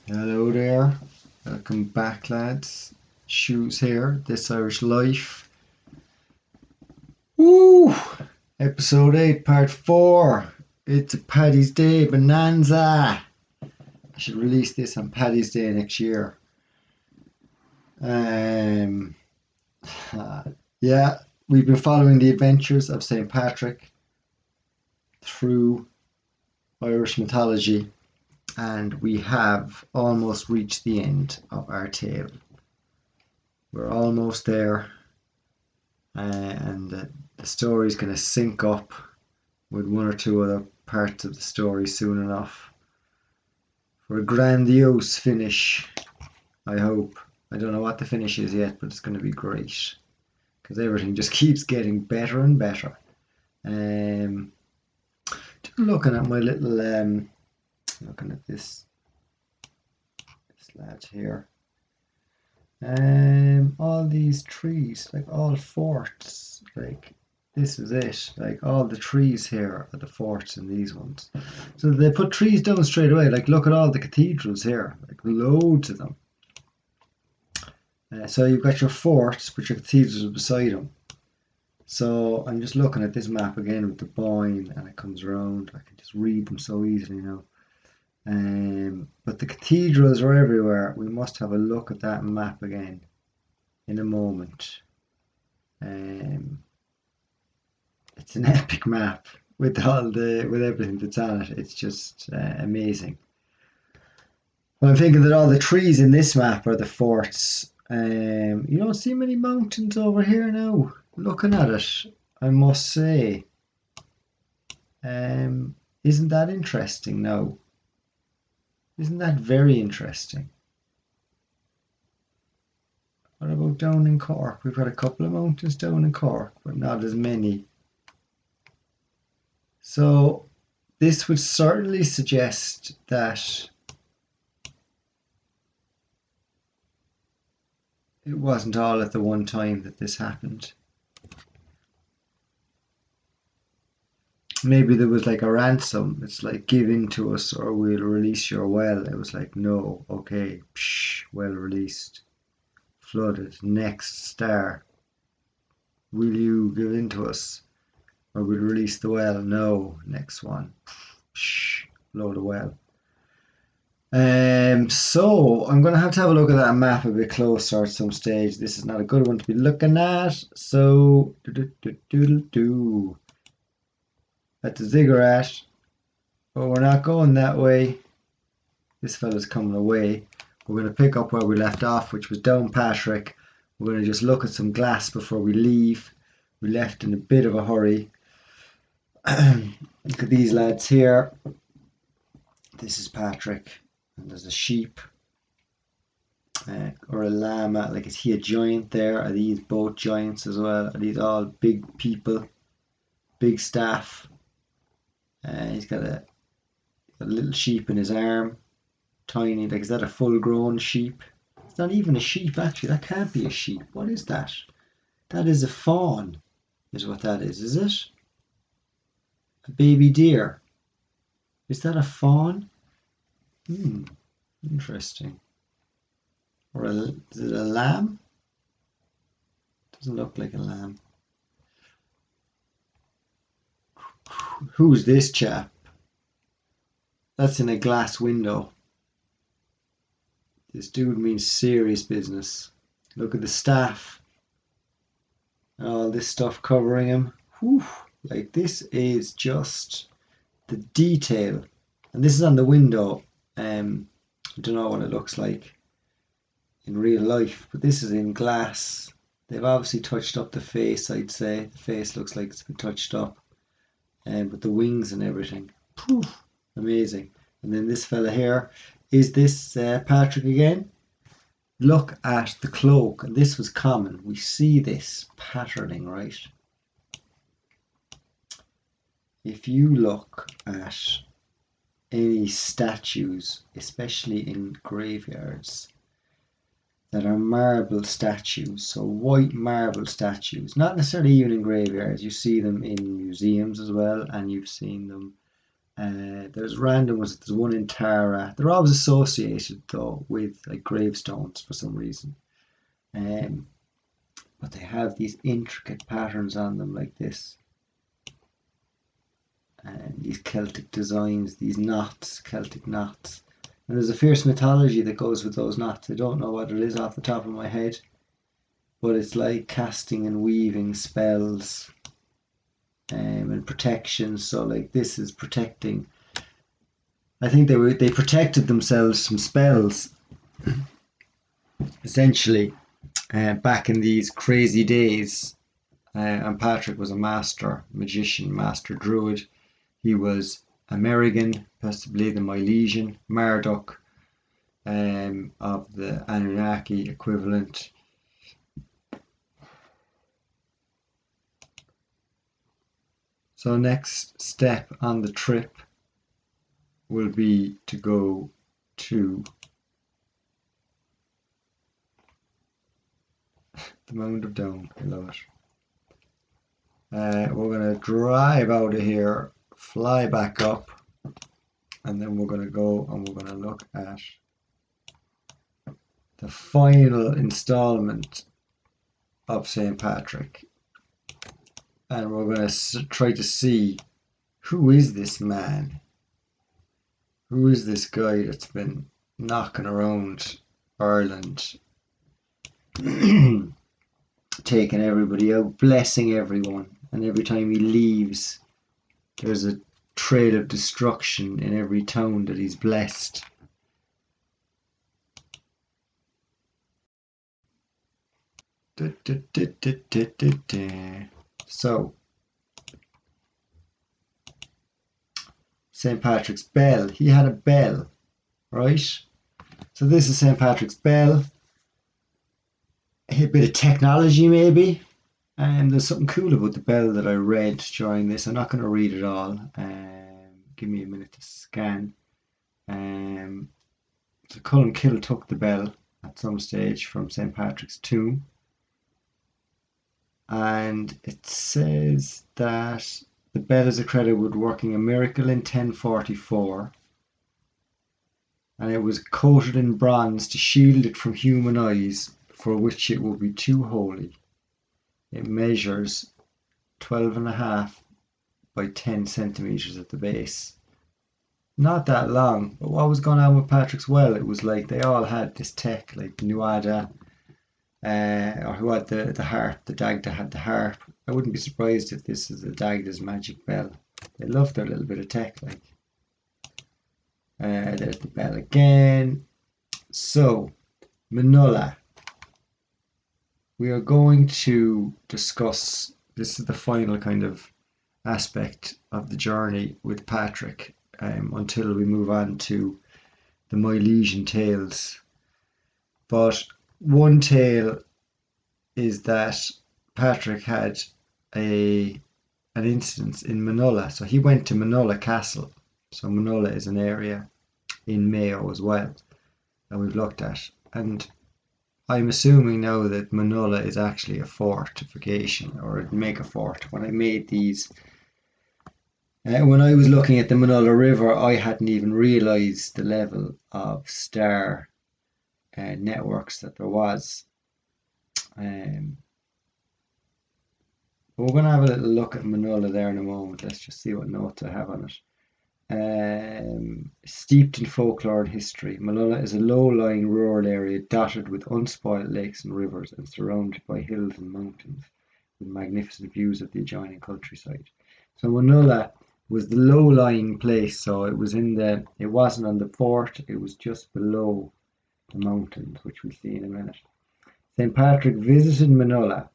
Hello there, welcome back lads. Shoes here, This Irish Life. Woo! Episode 8, part 4. It's a Paddy's Day bonanza. I should release this on Paddy's Day next year. Um, yeah, we've been following the adventures of St. Patrick through Irish mythology, and we have almost reached the end of our tale. We're almost there. And the story's going to sync up with one or two other parts of the story soon enough for a grandiose finish, I hope. I don't know what the finish is yet, but it's going to be great because everything just keeps getting better and better. Just looking at my little, looking at this lad here. All these trees, like all forts, like this is it. Like all the trees here are the forts in these ones. So they put trees down straight away. Like look at all the cathedrals here, like loads of them. So you've got your forts, but your cathedrals are beside them. So I'm just looking at this map again with the Boyne, and it comes around. I can just read them so easily now. But the cathedrals are everywhere. We must have a look at that map again in a moment. It's an epic map with everything that's on it. It's just amazing. Well, I'm thinking that all the trees in this map are the forts. You don't see many mountains over here now. Looking at it, I must say, isn't that interesting now? Isn't that very interesting? What about down in Cork? We've got a couple of mountains down in Cork, but not as many. So this would certainly suggest that it wasn't all at the one time that this happened. Maybe there was like a ransom. It's like give in to us or we'll release your well. It was like no, okay, psh, well released, flooded. Next star. Will you give in to us or we'll release the well? No, next one. Psh, load the well. So I'm gonna have to have a look at that map a bit closer at some stage. This is not a good one to be looking at. So at the ziggurat, but we're not going that way. This fella's coming away. We're going to pick up where we left off, which was down Patrick. We're going to just look at some glass before we leave. We left in a bit of a hurry. Look at these lads here. This is Patrick, and there's a sheep or a llama. Like, is he a giant there? Are these both giants as well? Are these all big people? Big staff? He's got a little sheep in his arm. Tiny, like, is that a full grown sheep? It's not even a sheep, actually. That can't be a sheep. What is that? That is a fawn, is what that is it? A baby deer. Is that a fawn? Interesting. Or is it a lamb? Doesn't look like a lamb. Who's this chap? That's in a glass window. This dude means serious business. Look at the staff. All this stuff covering him. Whew. Like, this is just the detail. And this is on the window. I don't know what it looks like in real life, but this is in glass. They've obviously touched up the face, I'd say. The face looks like it's been touched up. But the wings and everything. Poof, amazing. And then this fella here. Is this Patrick again? Look at the cloak. And this was common. We see this patterning, right? If you look at any statues, especially in graveyards, that are marble statues, so white marble statues, not necessarily even in graveyards, you see them in museums as well, and you've seen them There's random ones. There's one in Tara. They're always associated though with like gravestones for some reason. But they have these intricate patterns on them like this. And these Celtic designs, these knots, Celtic knots. And there's a fierce mythology that goes with those knots. I don't know what it is off the top of my head. But it's like casting and weaving spells and protection. So like this is protecting. I think they protected themselves from spells. Essentially, back in these crazy days. And Patrick was a master magician, master druid. He was a Merrigan, possibly the Milesian, Marduk of the Anunnaki equivalent. So next step on the trip will be to go to the Mound of Down. I love it. We're going to drive out of here, fly back up, and then we're going to go and we're going to look at the final installment of St. Patrick. And we're going to try to see who is this man? Who is this guy that's been knocking around Ireland, taking everybody out, blessing everyone, and every time he leaves, there's a trail of destruction in every town that he's blessed. So, St. Patrick's Bell. He had a bell, right? So this is St. Patrick's Bell. A bit of technology maybe. And there's something cool about the bell that I read during this. I'm not going to read it all. Give me a minute to scan. So Columkill took the bell at some stage from St. Patrick's tomb. And it says that the bell is accredited with working a miracle in 1044. And it was coated in bronze to shield it from human eyes, for which it would be too holy. It measures 12.5 by 10 centimeters at the base. Not that long, but what was going on with Patrick's Well? It was like they all had this tech, like Nuada, or who had the harp. The Dagda had the harp. I wouldn't be surprised if this is the Dagda's magic bell. They love their little bit of tech, like. There's the bell again. So, Manulla. We are going to discuss, this is the final kind of aspect of the journey with Patrick until we move on to the Milesian tales. But one tale is that Patrick had an instance in Manulla. So he went to Manulla Castle. So Manulla is an area in Mayo as well that we've looked at. And I'm assuming now that Manulla is actually a fortification or a mega fort. When I made these, when I was looking at the Manulla River, I hadn't even realised the level of star networks that there was. But we're going to have a little look at Manulla there in a moment. Let's just see what notes I have on it. Steeped in folklore and history, Manulla is a low-lying rural area dotted with unspoilt lakes and rivers and surrounded by hills and mountains with magnificent views of the adjoining countryside. So Manulla was the low-lying place, so it wasn't on the fort, it was just below the mountains, which we'll see in a minute. St. Patrick visited Manulla,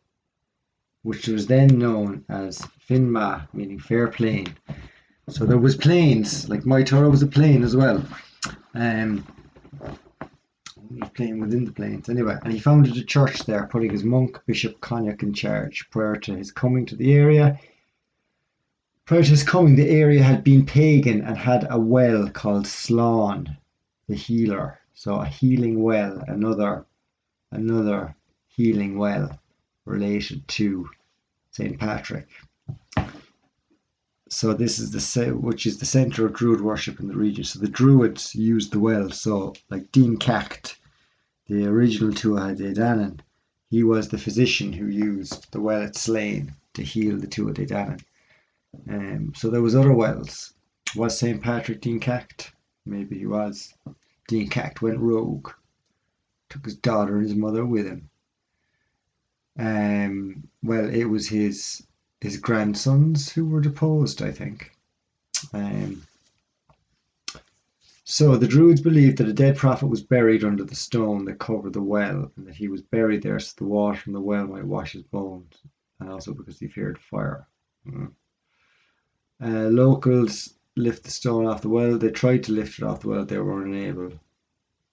which was then known as Finma, meaning fair plain. So there was plains, like my Torah was a plain as well. He was playing within the plains anyway. And he founded a church there, putting his monk, Bishop Cognac, in charge. Prior to his coming to the area, the area had been pagan and had a well called Slán, the healer. So a healing well, another healing well related to St. Patrick. So this is which is the centre of Druid worship in the region. So the Druids used the well. So like Dean Cacht, the original Tuatha De Danann, he was the physician who used the well at Slane to heal the Tuatha De Danann. So there was other wells. Was St. Patrick Dean Cacht? Maybe he was. Dean Cacht went rogue, took his daughter and his mother with him. Well, it was his grandsons who were deposed, I think. So the Druids believed that a dead prophet was buried under the stone that covered the well, and that he was buried there so the water from the well might wash his bones, and also because he feared fire. Locals lift the stone off the well. They tried to lift it off the well, they were unable.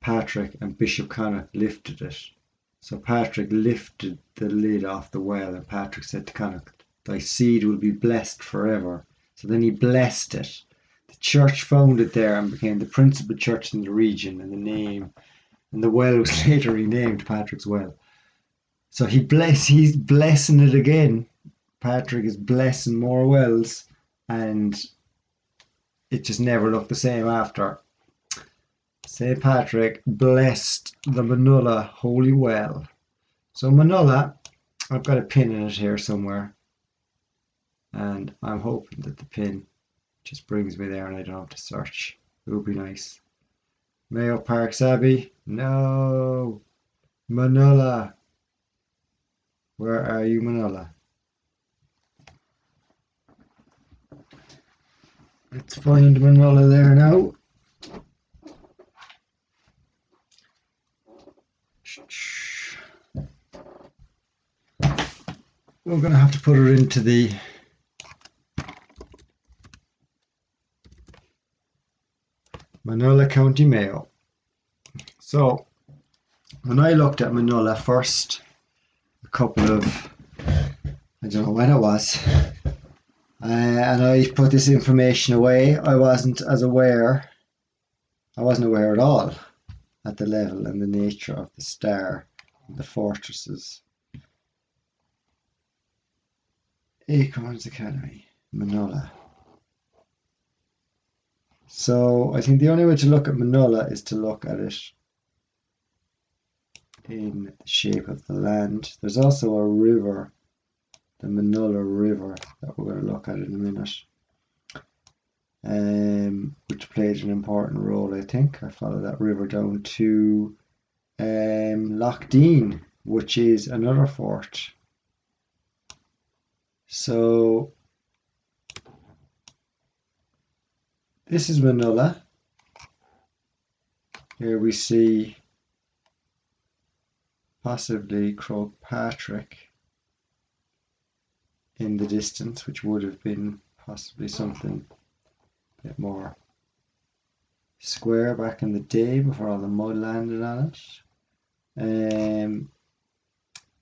Patrick and Bishop Connacht lifted it. So Patrick lifted the lid off the well, and Patrick said to Connacht, "Thy seed will be blessed forever." So then he blessed it. The church founded there and became the principal church in the region, and the well was later renamed Patrick's Well. So he's blessing it again. Patrick is blessing more wells, and it just never looked the same after. St. Patrick blessed the Manulla Holy Well. So Manulla, I've got a pin in it here somewhere, and I'm hoping that the pin just brings me there and I don't have to search. It would be nice. Mayo Parks Abbey? No. Manulla. Where are you, Manulla? Let's find Manulla there now. We're going to have to put it into the Manulla County Mayo. So when I looked at Manulla first, a couple of, I don't know when it was, and I put this information away, I wasn't aware at all at the level and the nature of the star and the fortresses. Acorns Academy, Manulla. So I think the only way to look at Manulla is to look at it in the shape of the land. There's also a river, the Manulla River, that we're going to look at in a minute, which played an important role, I think. I followed that river down to Loch Dean, which is another fort. So this is Manulla. Here we see possibly Croagh Patrick in the distance, which would have been possibly something a bit more square back in the day before all the mud landed on it.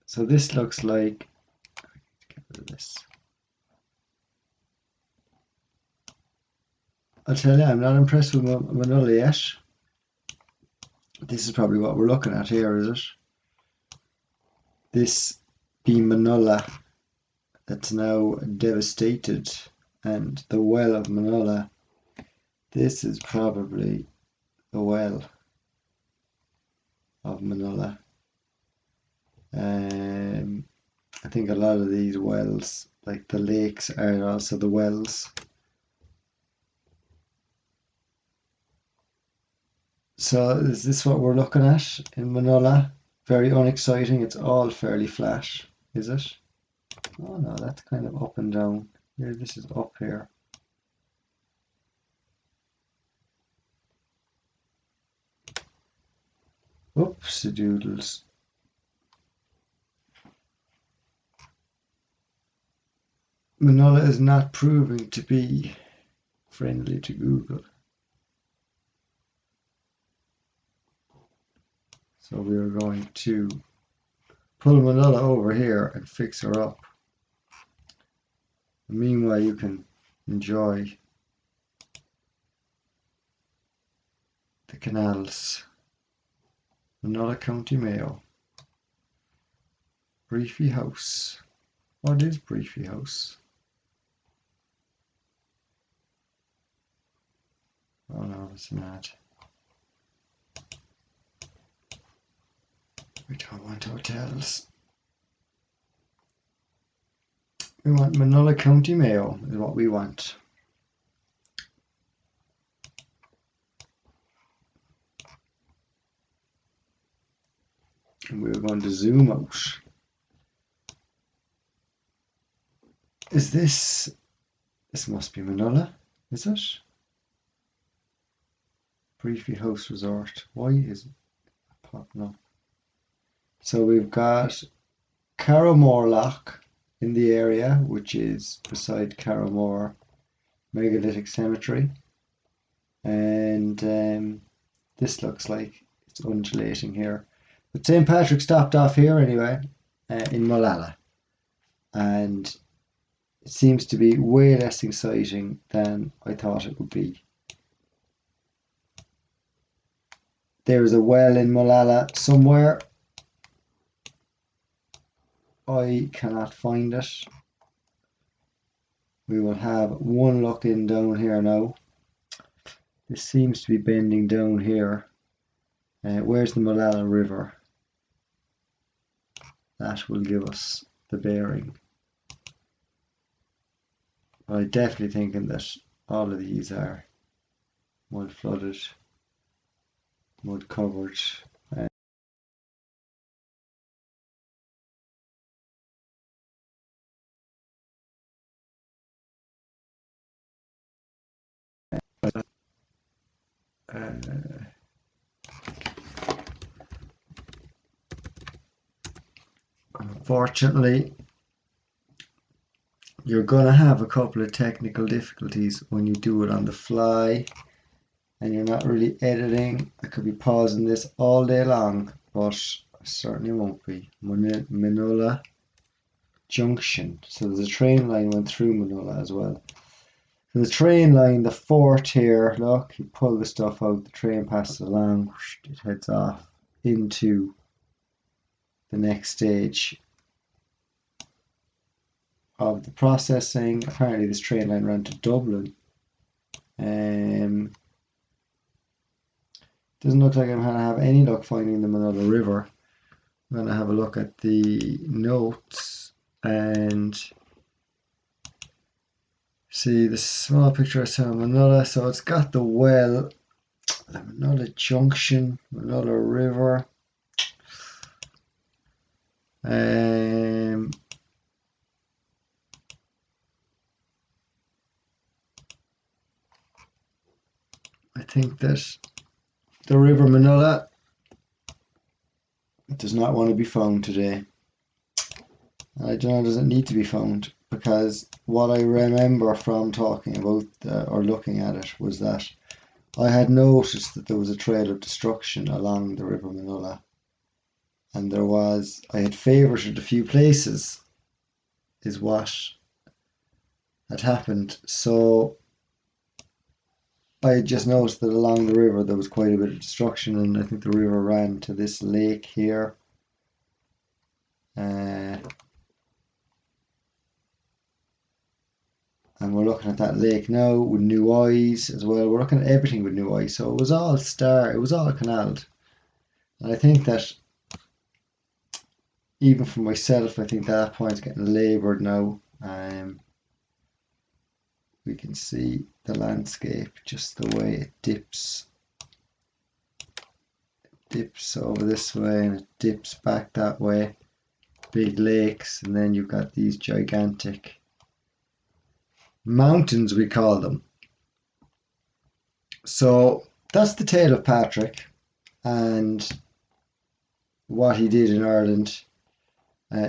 So this looks like, get rid of this. I'll tell you, I'm not impressed with Manulla yet. This is probably what we're looking at here, is it? This being Manulla that's now devastated, and the well of Manulla. This is probably the well of Manulla. I think a lot of these wells, like the lakes, are also the wells. So is this what we're looking at in Manulla? Very unexciting. It's all fairly flat, is it? Oh no, that's kind of up and down. Here, this is up here. Oopsie doodles. Manulla is not proving to be friendly to Google. So we are going to pull Manulla over here and fix her up. Meanwhile, you can enjoy the canals. Manulla County Mayo. Briefy House. What is Briefy House? Oh no, it's not. We don't want hotels. We want Manola County Mayo is what we want. And we're going to zoom out. Is this must be Manola, is it? Briefy House Resort. Why is it popping up? So we've got Carrowmore Loch in the area, which is beside Carrowmore Megalithic Cemetery. And this looks like it's undulating here. But St. Patrick stopped off here anyway, in Molalla. And it seems to be way less exciting than I thought it would be. There is a well in Molalla somewhere. I cannot find it. We will have one look in down here now. This seems to be bending down here. Where's the Molalla River? That will give us the bearing. But I'm definitely thinking that all of these are mud flooded, mud covered. Unfortunately, you're going to have a couple of technical difficulties when you do it on the fly and you're not really editing. I could be pausing this all day long, but I certainly won't be. Manola Junction. So there's a train line went through Manola as well. So the train line, the fort here, look, you pull the stuff out, the train passes along, it heads off into the next stage of the processing. Apparently this train line ran to Dublin. Doesn't look like I'm going to have any luck finding the Manola River. I'm going to have a look at the notes and see the small picture I saw of Manola. So it's got the well, the Manola Junction, Manola River. I think that the River Manola does not want to be found today. I don't know, does it need to be found? Because what I remember from talking about or looking at it was that I had noticed that there was a trail of destruction along the River Manola. And I had favorited a few places, is what had happened. So I had just noticed that along the river there was quite a bit of destruction, and I think the river ran to this lake here. And we're looking at that lake now with new eyes as well. We're looking at everything with new eyes. So it was all canaled. And I think that even for myself, I think that point's getting laboured now. We can see the landscape, just the way it dips over this way and it dips back that way. Big lakes, and then you've got these gigantic mountains, we call them. So that's the tale of Patrick and what he did in Ireland.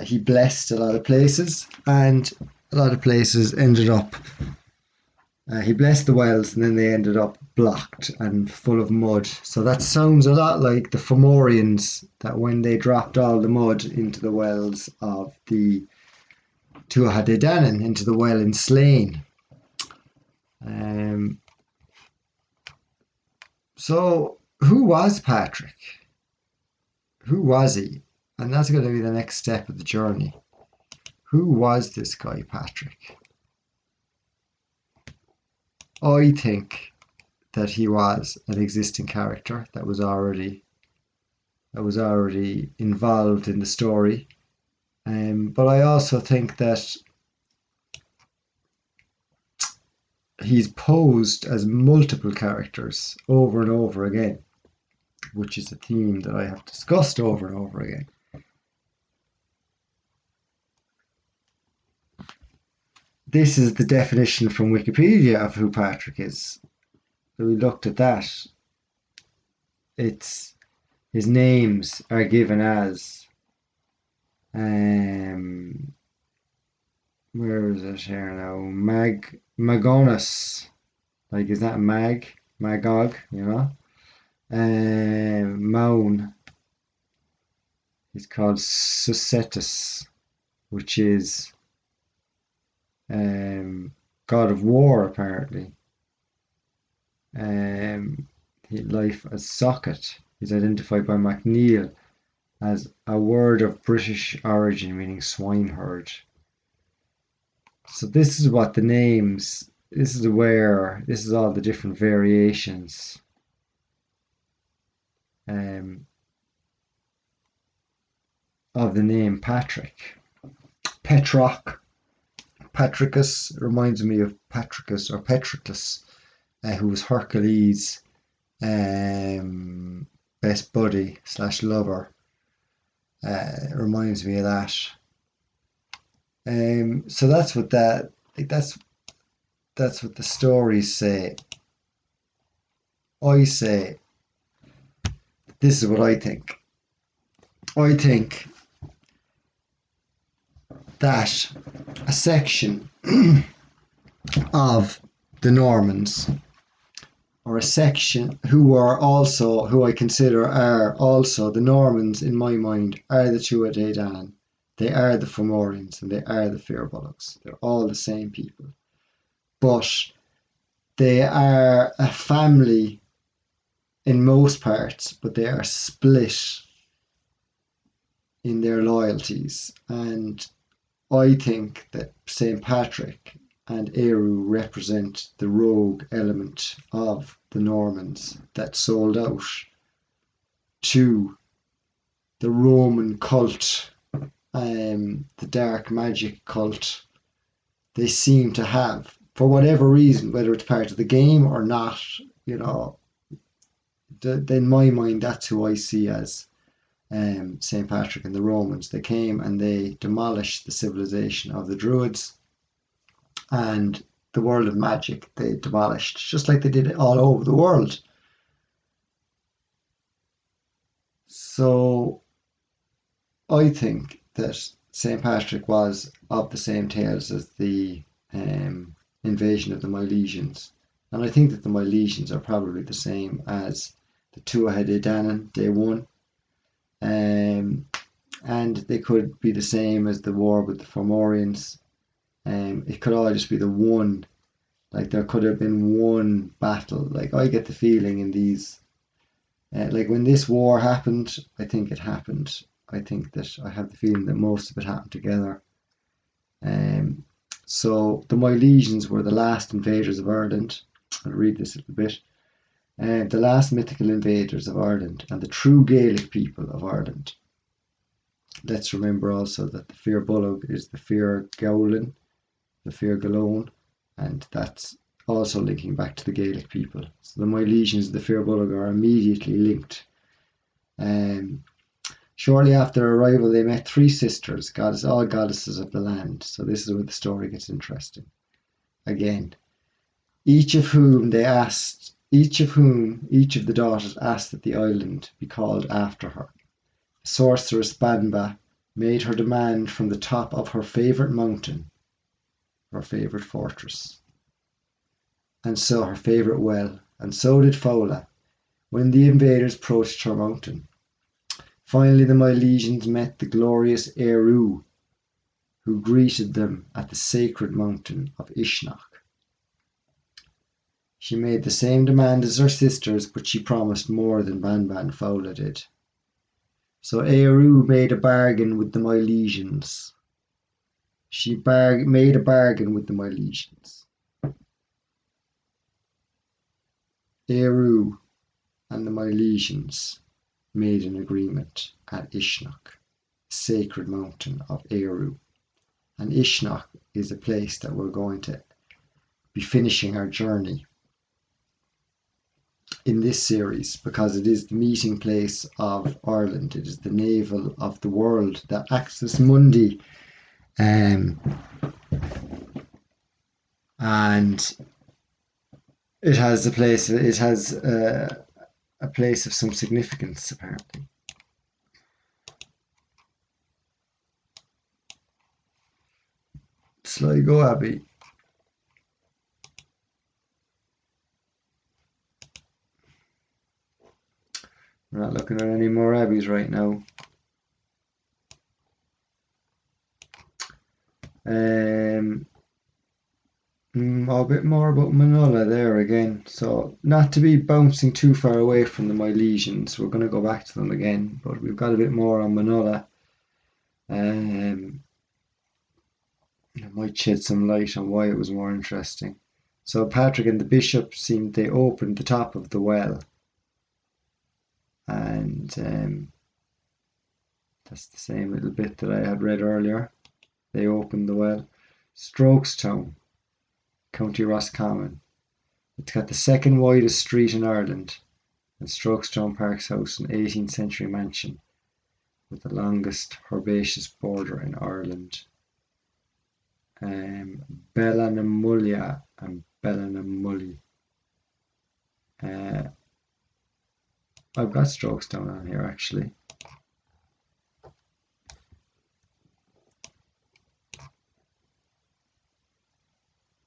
He blessed a lot of places, and a lot of places ended up he blessed the wells and then they ended up blocked and full of mud. So that sounds a lot like the Fomorians, that when they dropped all the mud into the wells of the Tuatha De Danann, into the well in Slane. So who was Patrick? Who was he? And that's going to be the next step of the journey. Who was this guy, Patrick? I think that he was an existing character that was already involved in the story. But I also think that he's posed as multiple characters over and over again, which is a theme that I have discussed over and over again. This is the definition from Wikipedia of who Patrick is. So we looked at that. It's his names are given as where is it here now? Magonus. Like, is that Magog, you know? Maun is called Susetus, which is god of war, apparently. Life as Socket is identified by MacNeil as a word of British origin meaning swineherd. So this is what the names, this is all the different variations of the name Patrick. Petroc. Patricus reminds me of Patricus or Patroclus, who was Hercules' best buddy / lover. Reminds me of that. So that's what that's what the stories say. I say, this is what I think. I think that a section of the Normans, or a section who I consider are also the Normans in my mind, are the Tuatha Dé Danann. They are the Fomorians and they are the Firbolgs. They're all the same people. But they are a family in most parts, but they are split in their loyalties. And I think that St. Patrick and Eru represent the rogue element of the Normans that sold out to the Roman cult, the dark magic cult they seem to have, for whatever reason, whether it's part of the game or not, you know. In my mind, that's who I see as St. Patrick and the Romans. They came and they demolished the civilization of the Druids, and the world of magic they demolished, just like they did it all over the world. So I think that St. Patrick was of the same tales as the invasion of the Milesians. And I think that the Milesians are probably the same as the Tuatha Dé Danann, Day One. And they could be the same as the war with the Fomorians. It could all just be the one, like there could have been one battle. Like I get the feeling in these, like when this war happened, I think it happened. I think that I have the feeling that most of it happened together. So the Milesians were the last invaders of Ireland. I'll read this a little bit. The last mythical invaders of Ireland and the true Gaelic people of Ireland. Let's remember also that the Fir Bolg is the Fir Gowlin, the Fir Galone, and that's also linking back to the Gaelic people. So the Milesians and the Fir Bolg are immediately linked. Shortly after their arrival, they met three sisters, all goddesses of the land. So this is where the story gets interesting. Again, each of the daughters asked that the island be called after her. The sorceress Banba made her demand from the top of her favourite mountain, her favourite fortress, and so her favourite well, and so did Fowla, when the invaders approached her mountain. Finally the Milesians met the glorious Eru, who greeted them at the sacred mountain of Ishnach. She made the same demand as her sisters, but she promised more than Banba and Fowla did. So Eru made a bargain with the Milesians. She made a bargain with the Milesians. Eru and the Milesians made an agreement at Ishnok, sacred mountain of Eru. And Ishnok is a place that we're going to be finishing our journey in this series, because it is the meeting place of Ireland. It is the navel of the world, the Axis Mundi, and it has a place of some significance, apparently. Sligo Abbey. We're not looking at any more abbeys right now. A bit more about Manola there again. So not to be bouncing too far away from the Milesians, we're going to go back to them again, but we've got a bit more on Manola. I might shed some light on why it was more interesting. So Patrick and the bishop they opened the top of the well, and that's the same little bit that I had read earlier. They opened the well. Strokestown, County Roscommon. It's got the second widest street in Ireland, and Strokestown Park's house, an 18th century mansion with the longest herbaceous border in Ireland. Bellanamullia and Bellanamully. I've got Strokestown on here actually.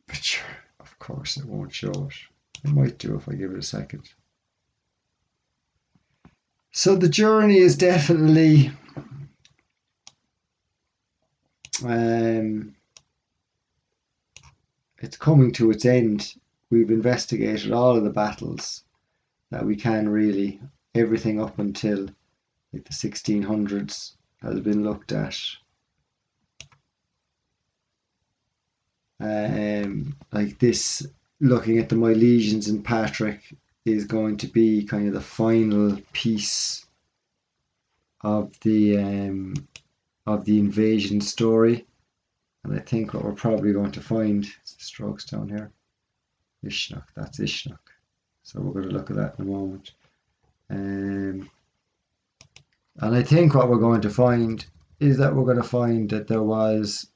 But sure, of course it won't show it. It might do if I give it a second. So the journey is definitely it's coming to its end. We've investigated all of the battles that we can, really. Everything up until like the 1600s has been looked at. Like this, looking at the Milesians and Patrick is going to be kind of the final piece of the invasion story. And I think what we're probably going to find, strokes down here, Ishnok, that's Ishnok. So we're going to look at that in a moment. And I think what we're going to find is that we're going to find that there was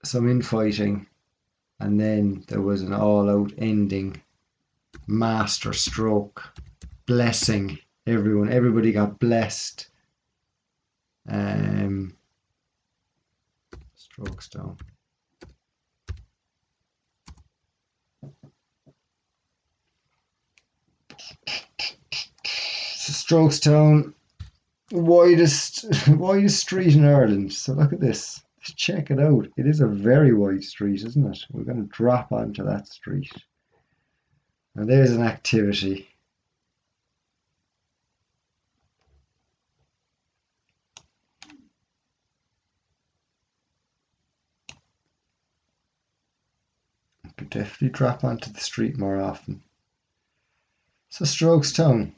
some infighting, and then there was an all-out ending, master stroke, blessing everyone. Everybody got blessed. Strokes down. Strokestown, widest street in Ireland. So look at this. Check it out. It is a very wide street, isn't it? We're going to drop onto that street. Now there's an activity. I could definitely drop onto the street more often. So Strokestown.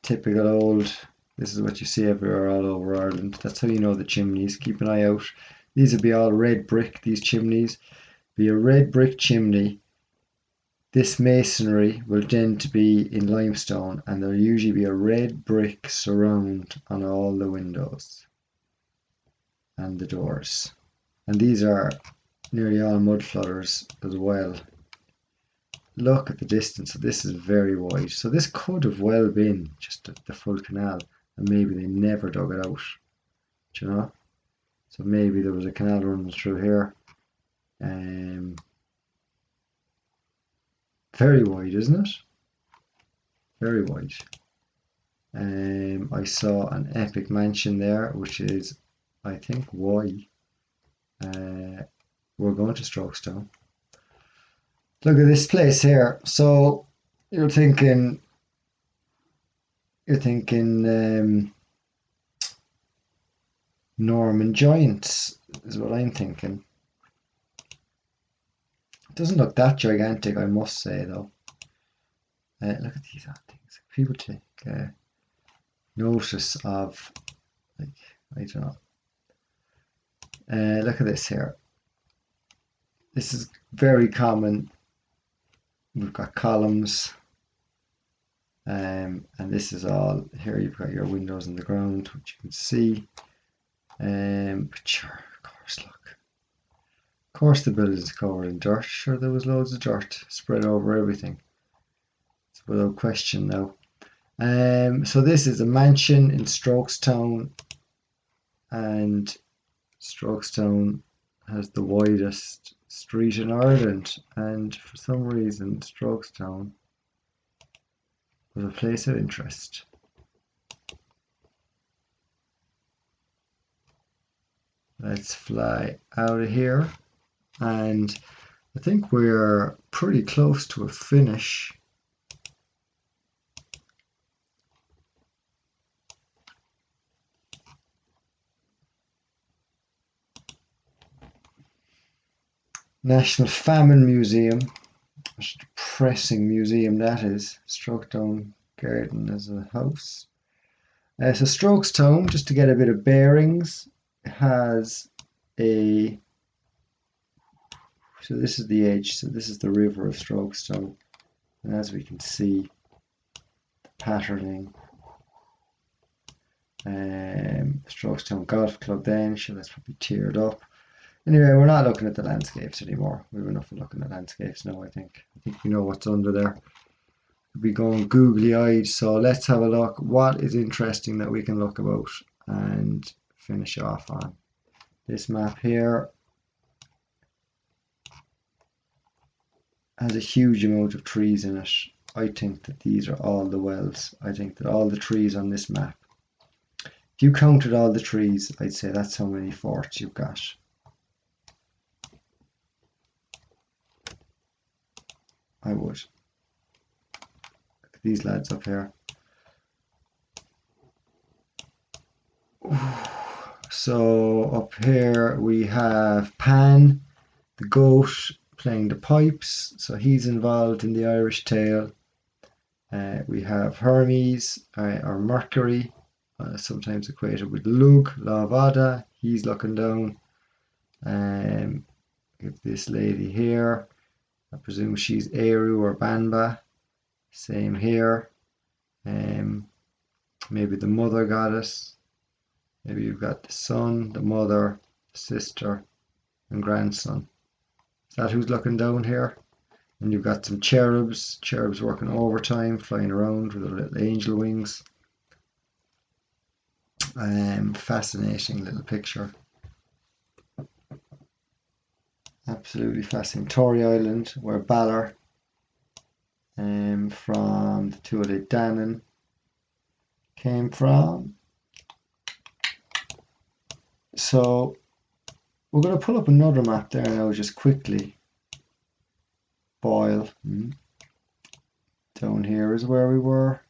Typical old, this is what you see everywhere all over Ireland. That's how you know the chimneys. Keep an eye out. These will be all red brick, these chimneys. Be a red brick chimney. This masonry will tend to be in limestone, and there'll usually be a red brick surround on all the windows and the doors. And these are nearly all mud flooders as well. Look at the distance. So this is very wide. So this could have well been just the full canal, and maybe they never dug it out. Do you know? So maybe there was a canal running through here. Very wide, isn't it? Very wide. I saw an epic mansion there, which is, I think, Y. We're going to Strokestown. Look at this place here. So you're thinking Norman Giants is what I'm thinking. It doesn't look that gigantic, I must say, though. Look at these odd things. People take notice of, like, I don't know. Look at this here. This is very common. We've got columns. And this is all here. You've got your windows in the ground, which you can see. But sure, of course, look. Of course, the building is covered in dirt. Sure, there was loads of dirt spread over everything. It's without question now. So this is a mansion in Strokestown, and Strokestown has the widest street in Ireland, and for some reason, Strokestown was a place of interest. Let's fly out of here, and I think we're pretty close to a finish. National Famine Museum. What a depressing museum that is. Strokestown Garden as a house. So Strokestown, just to get a bit of bearings, has a... So this is the edge. So this is the river of Strokestown. And as we can see, the patterning. Strokestown Golf Club then. Sure, that's probably tiered up. Anyway, we're not looking at the landscapes anymore. We've enough of looking at landscapes now, I think. I think we know what's under there. We'll be going googly-eyed, so let's have a look. What is interesting that we can look about and finish off on? This map here has a huge amount of trees in it. I think that these are all the wells. I think that all the trees on this map, if you counted all the trees, I'd say that's how many forts you've got. I would. Look at these lads up here. So up here we have Pan, the goat, playing the pipes. So he's involved in the Irish tale. We have Hermes, or Mercury, sometimes equated with Lugh, Lavada. He's looking down. Get this lady here. I presume she's Eru or Banba. Same here. Maybe the mother goddess. Maybe you've got the son, the mother, the sister, and grandson. Is that who's looking down here? And you've got some cherubs working overtime, flying around with their little angel wings. Fascinating little picture. Absolutely fascinating. Tory Island, where Balor from the Tuatha Danann came from. So we're going to pull up another map there now just quickly. Boyle. Down here is where we were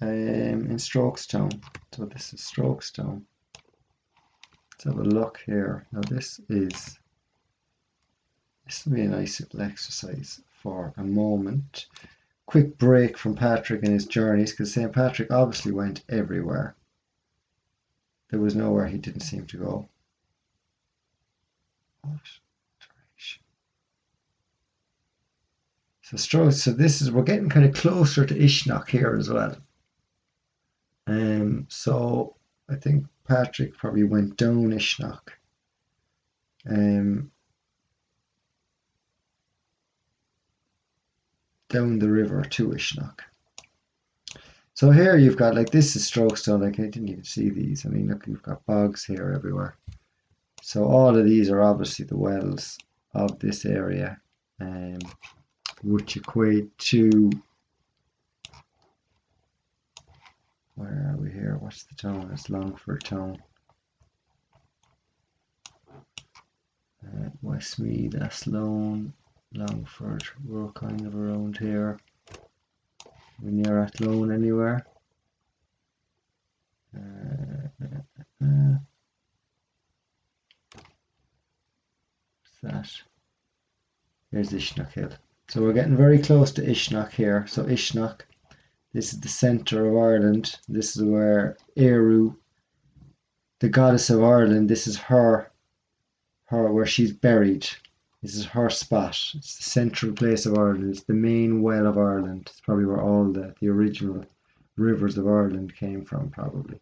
in Strokestown. So this is Strokestown. Let's have a look here. Now this will be a nice little exercise for a moment. Quick break from Patrick and his journeys, because St. Patrick obviously went everywhere. There was nowhere he didn't seem to go. So this is, we're getting kind of closer to Ishnok here as well. So I think Patrick probably went down Ishnok. Down the river to Ishnok. So here you've got, like, this is Strokestown. Like, I didn't even see these. I mean, look, you've got bogs here everywhere. So all of these are obviously the wells of this area, which equate to, where are we here? What's the town? It's Longford town. Westmeath, Athlone, Longford. We're kind of around here. We're near Athlone anywhere. What's that? Here's Ishnock Hill. So we're getting very close to Ishnock here. So Ishnock, this is the centre of Ireland. This is where Eru, the goddess of Ireland, this is her where she's buried. This is her spot. It's the central place of Ireland. It's the main well of Ireland. It's probably where all the original rivers of Ireland came from, probably.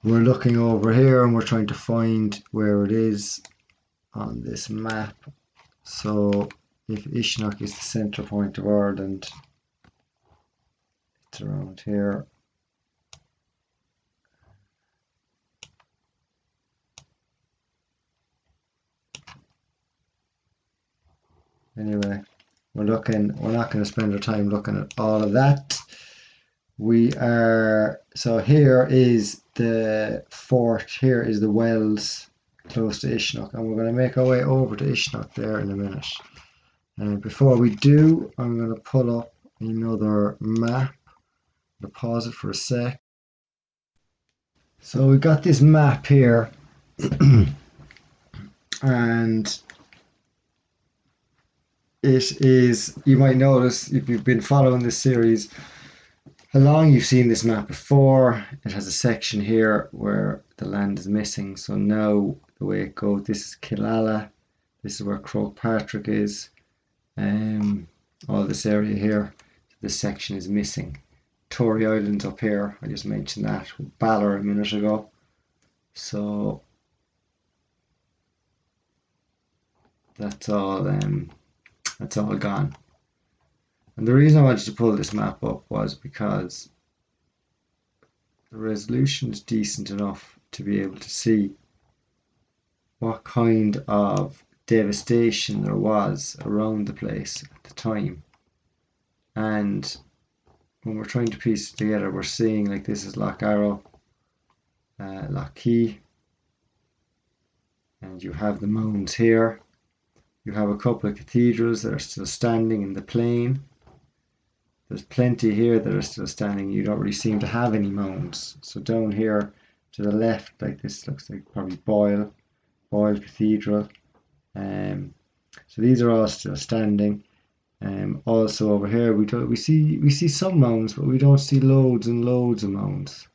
We're looking over here and we're trying to find where it is on this map. So if Ishnock is the centre point of Ireland, it's around here. Anyway, we're not going to spend our time looking at all of that. So here is the fort, here is the wells close to Ishnock, and we're going to make our way over to Ishnock there in a minute. And before we do, I'm going to pull up another map. I'll pause it for a sec. So we got this map here, and it is, you might notice if you've been following this series how long, you've seen this map before. It has a section here where the land is missing. So now the way it goes, this is Killala, this is where Croagh Patrick is, all this area here. This section is missing. Tory Island's up here. I just mentioned that with Balor a minute ago. So that's all gone. And the reason I wanted to pull this map up was because the resolution is decent enough to be able to see what kind of devastation there was around the place at the time. And when we're trying to piece it together, we're seeing like this is Lough Arrow, Lough Key, and you have the mounds here. You have a couple of cathedrals that are still standing in the plain. There's plenty here that are still standing. You don't really seem to have any mounds. So down here to the left, like this looks like probably Boyle Cathedral. So these are all still standing. Also over here we see some mounds, but we don't see loads and loads of mounds.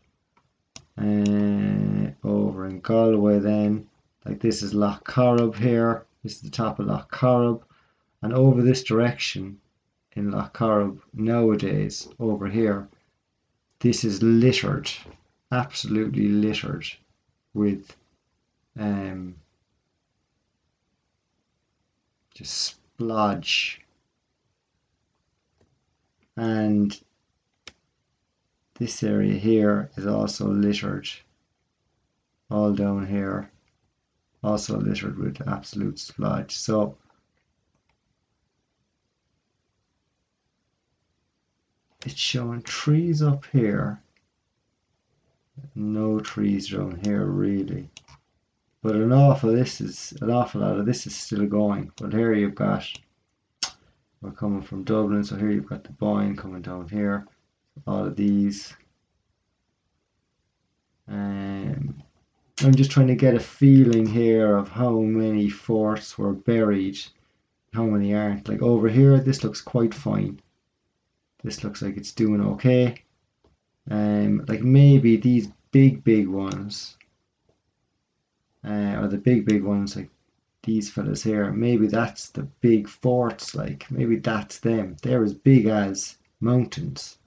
Over in Galway then, like this is Lough Corrib here. This is the top of Lough Corrib, and over this direction in Lough Corrib nowadays, over here, this is littered, absolutely littered with just splodge. And this area here is also littered, all down here, also littered with absolute splodge. So it's showing trees up here, no trees down here really, but an awful lot of this is still going. But here you've got, we're coming from Dublin, so here you've got the Boyne coming down here, all of these. I'm just trying to get a feeling here of how many forts were buried, how many aren't. Like over here, this looks quite fine. This looks like it's doing okay. Like maybe these big ones, or the big ones, like these fellas here, maybe that's the big forts, like maybe that's them. They're as big as mountains.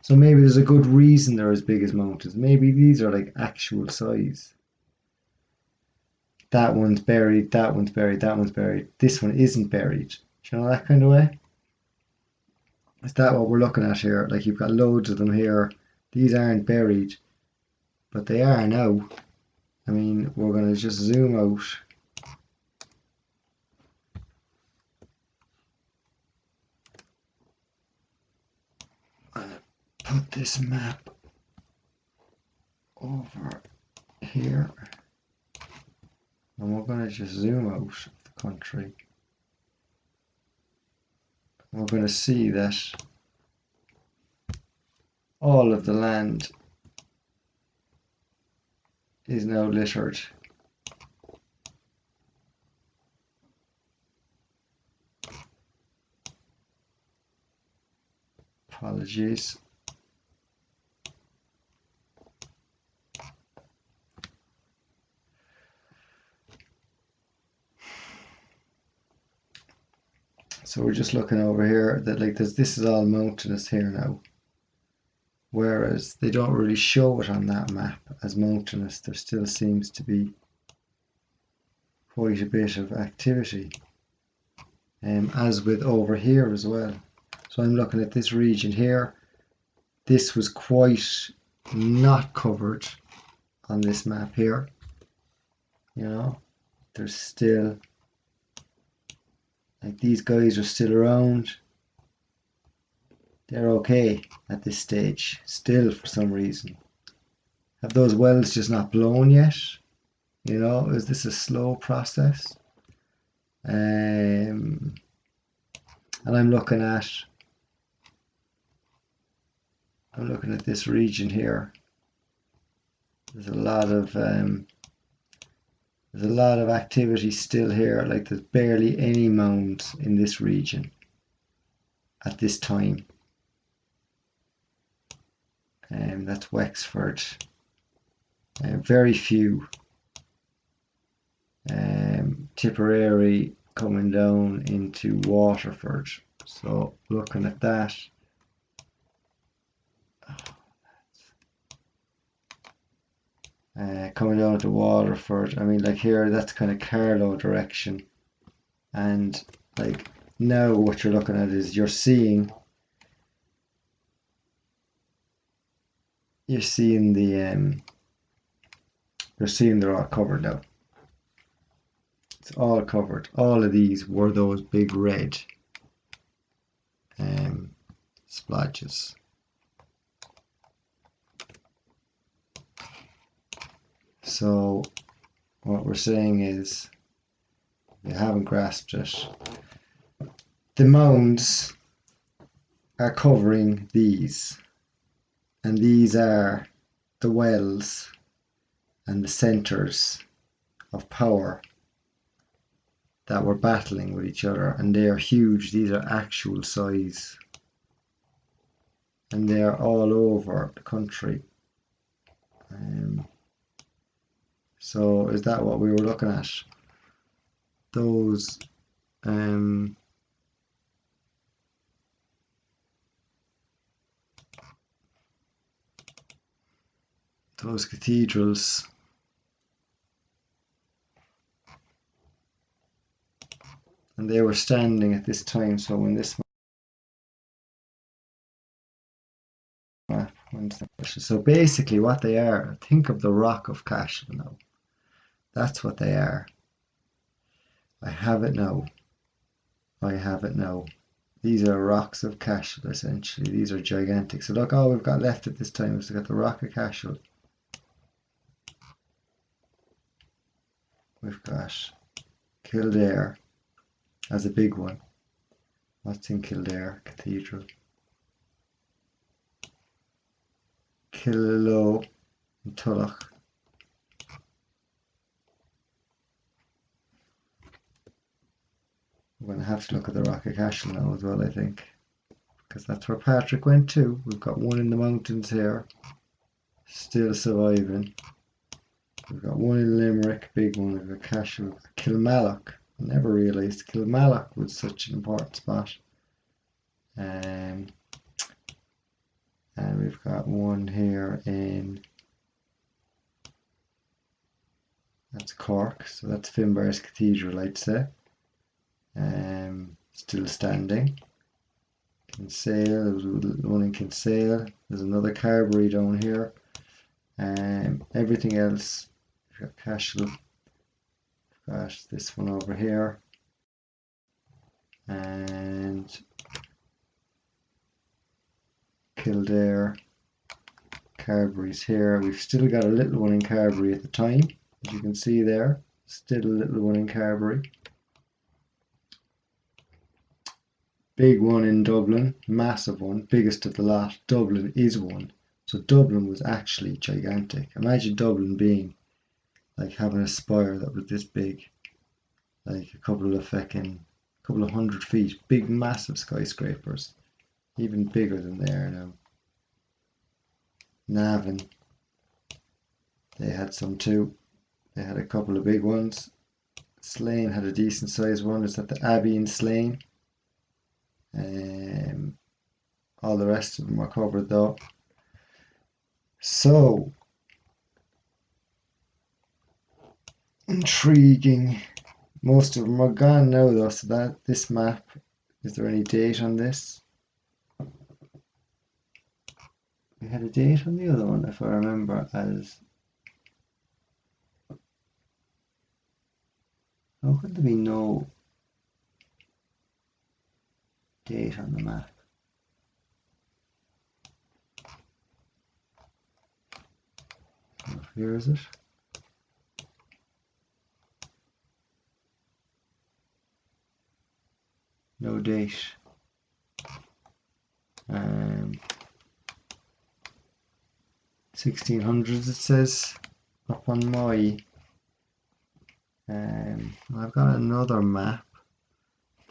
So maybe there's a good reason they're as big as mountains. Maybe these are like actual size. That one's buried, that one's buried, that one's buried. This one isn't buried. Do you know that kind of way? Is that what we're looking at here? Like you've got loads of them here. These aren't buried, but they are now. I mean, we're going to just zoom out. And put this map over here. And we're going to just zoom out of the country. We're going to see that all of the land is now littered Apologies. So we're just looking over here that like this is all mountainous here now. Whereas they don't really show it on that map as mountainous. There still seems to be quite a bit of activity. As with over here as well. So I'm looking at this region here. This was quite not covered on this map here. You know, there's still, like these guys are still around. They're okay at this stage, still for some reason. Have those wells just not blown yet? You know, is this a slow process? And I'm looking at this region here. There's a lot of activity still here. Like there's barely any mounds in this region at this time. That's Wexford. Very few. Tipperary coming down into Waterford. So looking at that. Coming down to Waterford, I mean, like here, that's kind of Carlow direction, and like now what you're looking at is you're seeing the they're all covered now. It's all covered. All of these were those big red splotches. So what we're saying is, if you haven't grasped it, the mounds are covering these, and these are the wells and the centres of power that were battling with each other, and they are huge. These are actual size, and they are all over the country. So is that what we were looking at? Those cathedrals, and they were standing at this time. So when this map, so basically what they are, think of the Rock of Cashel now. That's what they are. I have it now. These are rocks of Cashel, essentially. These are gigantic. So look, all we've got left at this time is we've got the Rock of Cashel. We've got Kildare as a big one. What's in Kildare? Cathedral. Killaloe and Tulloch. We're going to have to look at the Rock of Cashel now as well, I think, because that's where Patrick went to. We've got one in the mountains here, still surviving. We've got one in Limerick, big one. We've got Cashel. Kilmallock. I never realised Kilmallock was such an important spot. And we've got one here in, that's Cork, so that's Finbarr's Cathedral, I'd say. Still standing. Kinsale, there was one in Kinsale. There's another Carbery down here. Everything else, we've got Cashel. We've got this one over here. And Kildare. Carbery's here. We've still got a little one in Carbery at the time, as you can see there. Still a little one in Carbery. Big one in Dublin, massive one, biggest of the lot. Dublin is one. So Dublin was actually gigantic. Imagine Dublin being like having a spire that was this big, like a couple of 100 feet, big massive skyscrapers. even bigger than they are now. Navan, they had some too. They had a couple of big ones. Slane had a decent sized one. It's at the Abbey in Slane. All the rest of them are covered though. So intriguing. Most of them are gone now though, so that this map, is there any date on this? We had a date on the other one, if I remember, as... How could there be no date on the map? Here is it. No date. 1600s it says up on my... I've got another map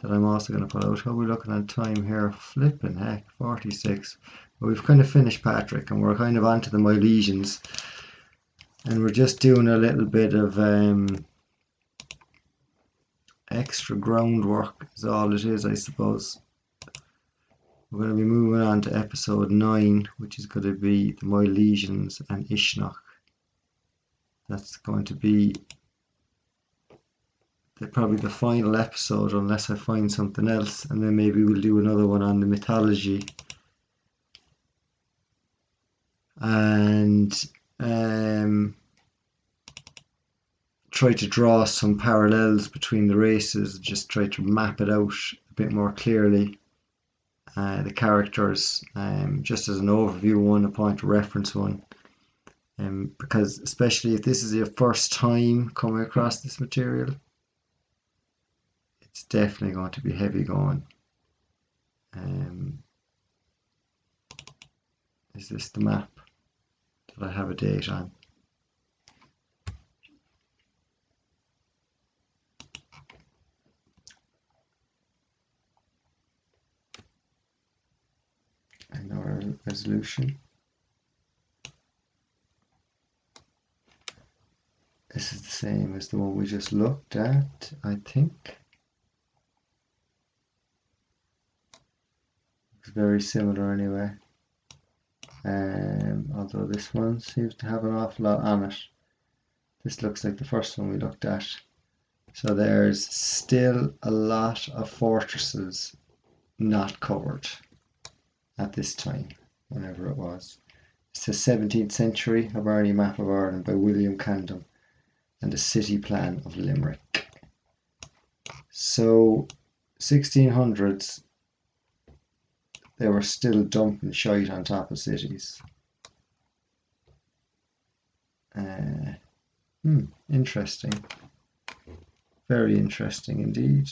that I'm also going to put out. How are we looking at time here? Flipping heck, 46. But we've kind of finished Patrick and we're kind of onto the Milesians. And we're just doing a little bit of extra groundwork is all it is, I suppose. We're going to be moving on to episode 9, which is going to be the Milesians and Uisneach. That's going to be probably the final episode unless I find something else, and then maybe we'll do another one on the mythology and try to draw some parallels between the races, just try to map it out a bit more clearly. The characters, just as an overview one, a point of reference one, because especially if this is your first time coming across this material, it's definitely going to be heavy going. Is this the map that I have a date on? Another resolution. This is the same as the one we just looked at, I think. It's very similar anyway. Although this one seems to have an awful lot on it. This looks like the first one we looked at. So there's still a lot of fortresses not covered at this time, whenever it was. It's the 17th century Hibernian Map of Ireland by William Candom and the City Plan of Limerick. So 1600s, they were still dumping shite on top of cities. Interesting. Very interesting indeed.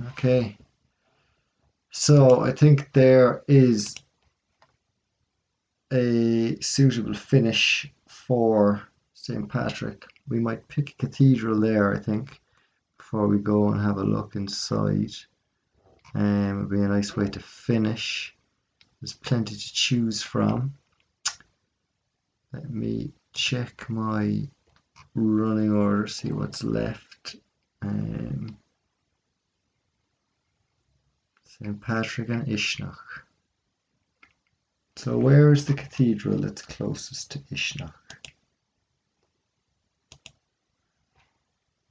Okay. So I think there is a suitable finish for St. Patrick. We might pick a cathedral there, I think, before we go and have a look inside. It would be a nice way to finish. There's plenty to choose from. Let me check my running order, see what's left. St. Patrick and Uisneach. So where is the cathedral that's closest to Uisneach?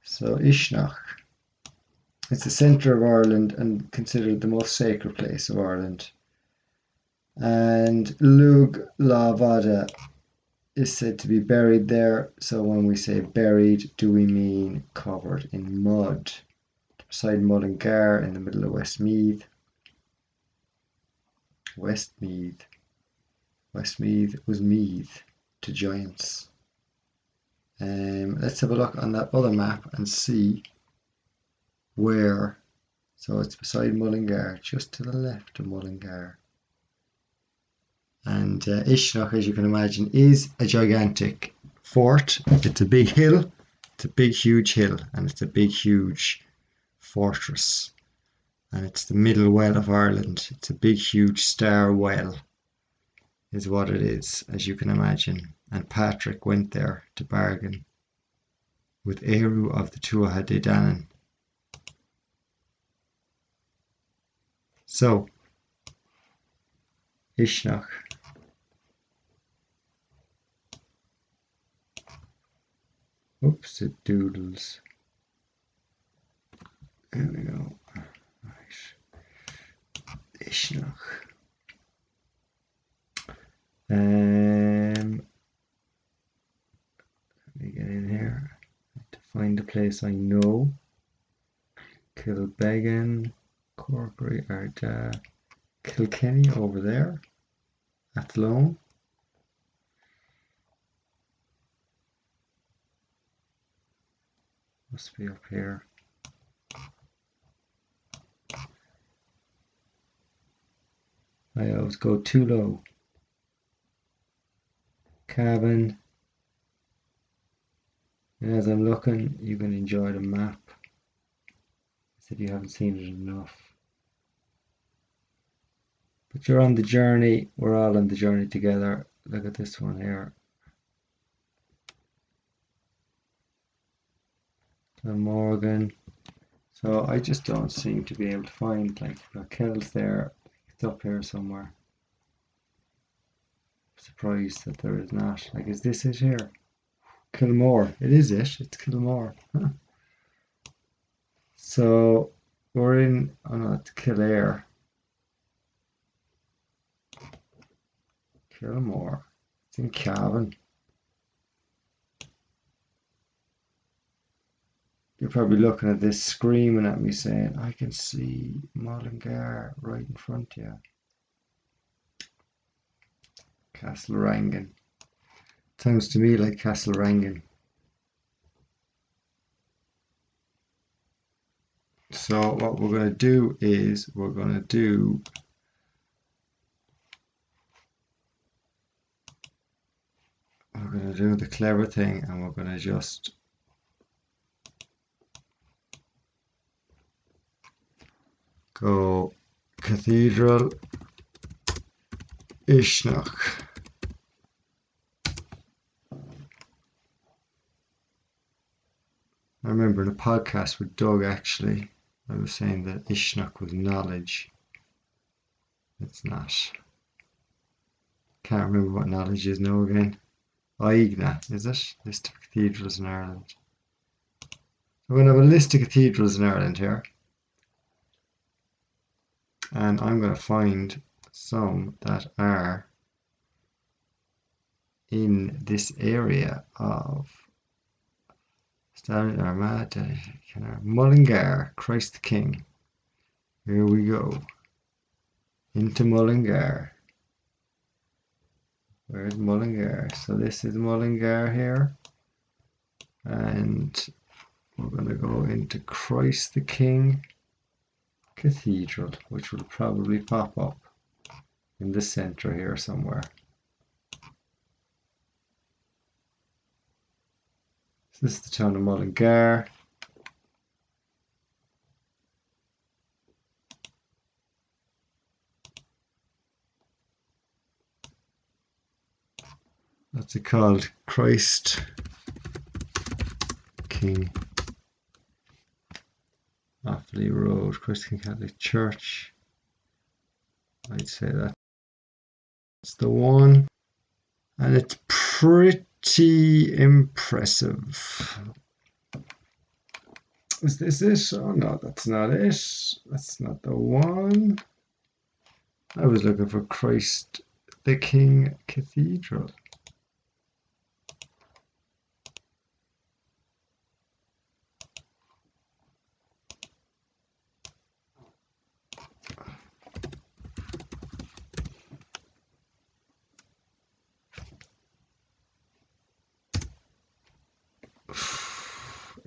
So Uisneach, it's the centre of Ireland and considered the most sacred place of Ireland. And Lug La Vada is said to be buried there. So when we say buried, do we mean covered in mud? Beside Mullingar in the middle of Westmeath. Westmeath was Meath to giants. Let's have a look on that other map and see where. So it's beside Mullingar, just to the left of Mullingar. And Uisneach, as you can imagine, is a gigantic fort. It's a big hill. It's a big, huge hill, and it's a big, huge fortress. and it's the middle well of Ireland. It's a big, huge star well, is what it is, as you can imagine. And Patrick went there to bargain with Eru of the Tuatha De Danann. So, Uisneach. Oops, it doodles. There we go. Right. Uisneach. Let me get in here to find a place I know. Kilbeggan, Corkery, Arda, Kilkenny over there. Athlone. Must be up here. I always go too low. Cavan. And as I'm looking, you can enjoy the map. If you haven't seen it enough. But you're on the journey. We're all on the journey together. Look at this one here. Glenmorgan. So I just don't seem to be able to find, like, Kells there. It's up here somewhere. Surprised that there is not. Like, is this it here? Kilmore. It is it. It's Kilmore. Huh. So we're in, oh no, it's Kildare. Kilmore. It's in Cavan. You're probably looking at this screaming at me saying, I can see Mullingar right in front of you. Castle Rangan. Sounds to me like Castle Rangan. So what we're going to do is we're going to do the clever thing, and we're going to just go Cathedral Uisneach. I remember in a podcast with Doug, actually, I was saying that Uisneach was knowledge. It's not. Can't remember what knowledge is now again. Aigna, is it? List of cathedrals in Ireland. We're going to have a list of cathedrals in Ireland here. And I'm going to find some that are in this area of Armada, Mullingar, Christ the King. Here we go. Into Mullingar. Where's Mullingar? So this is Mullingar here. And we're going to go into Christ the King Cathedral, which will probably pop up in the center here somewhere. So this is the town of Mullingar. What's it called? Christ King. Offaly Road, Christ King Catholic Church. I'd say that's the one. And it's pretty impressive. Is this it? Oh no, that's not it. That's not the one. I was looking for Christ the King Cathedral.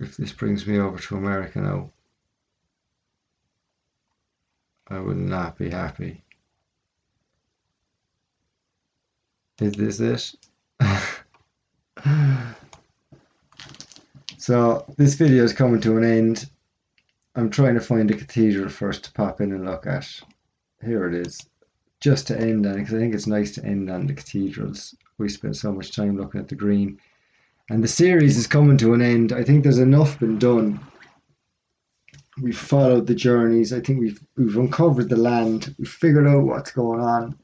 If this brings me over to America now, I will not be happy. Is this it? So this video is coming to an end. I'm trying to find a cathedral first to pop in and look at. Here it is. Just to end on, because I think it's nice to end on the cathedrals. We spent so much time looking at the green. And the series is coming to an end. I think there's enough been done. We've followed the journeys. I think we've uncovered the land. We've figured out what's going on.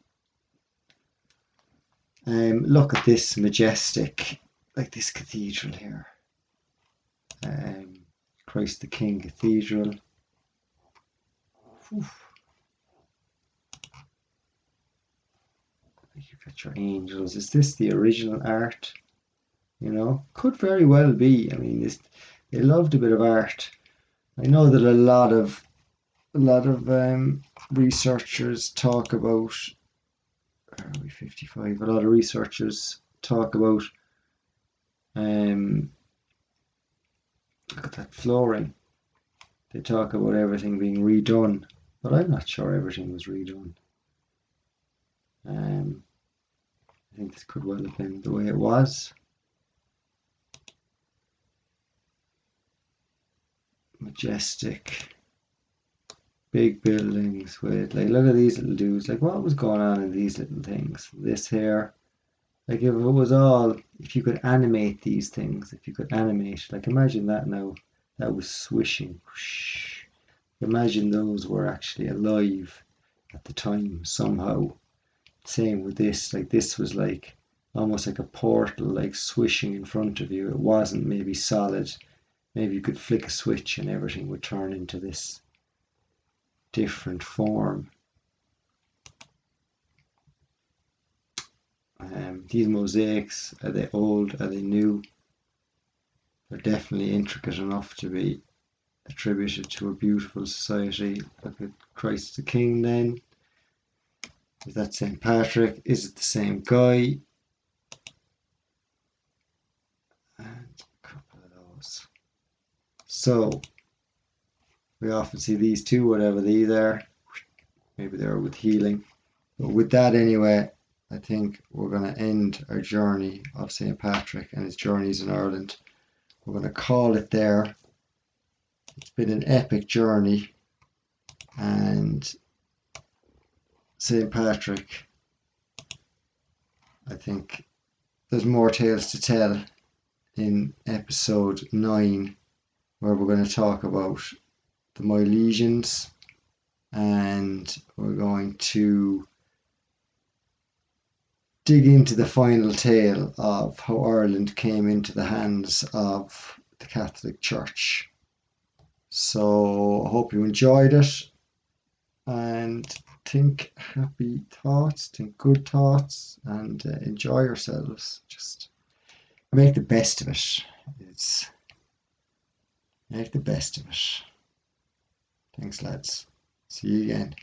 Look at this majestic, like this cathedral here. Christ the King Cathedral. Whew. You've got your angels. Is this the original art? You know, could very well be. I mean, they loved a bit of art. I know that a lot of researchers talk about. Are we 55? A lot of researchers talk about. Look at that flooring. They talk about everything being redone, but I'm not sure everything was redone. I think this could well have been the way it was. Majestic, big buildings with, like, look at these little dudes. Like, what was going on in these little things? This here, like, if it was all, if you could animate these things, if you could animate, like, imagine that now, that was swishing. Whoosh. Imagine those were actually alive at the time somehow. Same with this, like, this was like almost like a portal, like swishing in front of you. It wasn't maybe solid. Maybe you could flick a switch and everything would turn into this different form. These mosaics, are they old? Are they new? They're definitely intricate enough to be attributed to a beautiful society. Look at Christ the King then. Is that St. Patrick? Is it the same guy? And a couple of those. So we often see these two, whatever these are. Maybe they're with healing. But with that anyway, I think we're going to end our journey of St. Patrick and his journeys in Ireland. We're going to call it there. It's been an epic journey, and St. Patrick, I think there's more tales to tell in episode 9, where we're going to talk about the Milesians, and we're going to dig into the final tale of how Ireland came into the hands of the Catholic Church. So I hope you enjoyed it, and think happy thoughts, think good thoughts, and enjoy yourselves. Just make the best of it. Make the best of it. Thanks, lads. See you again.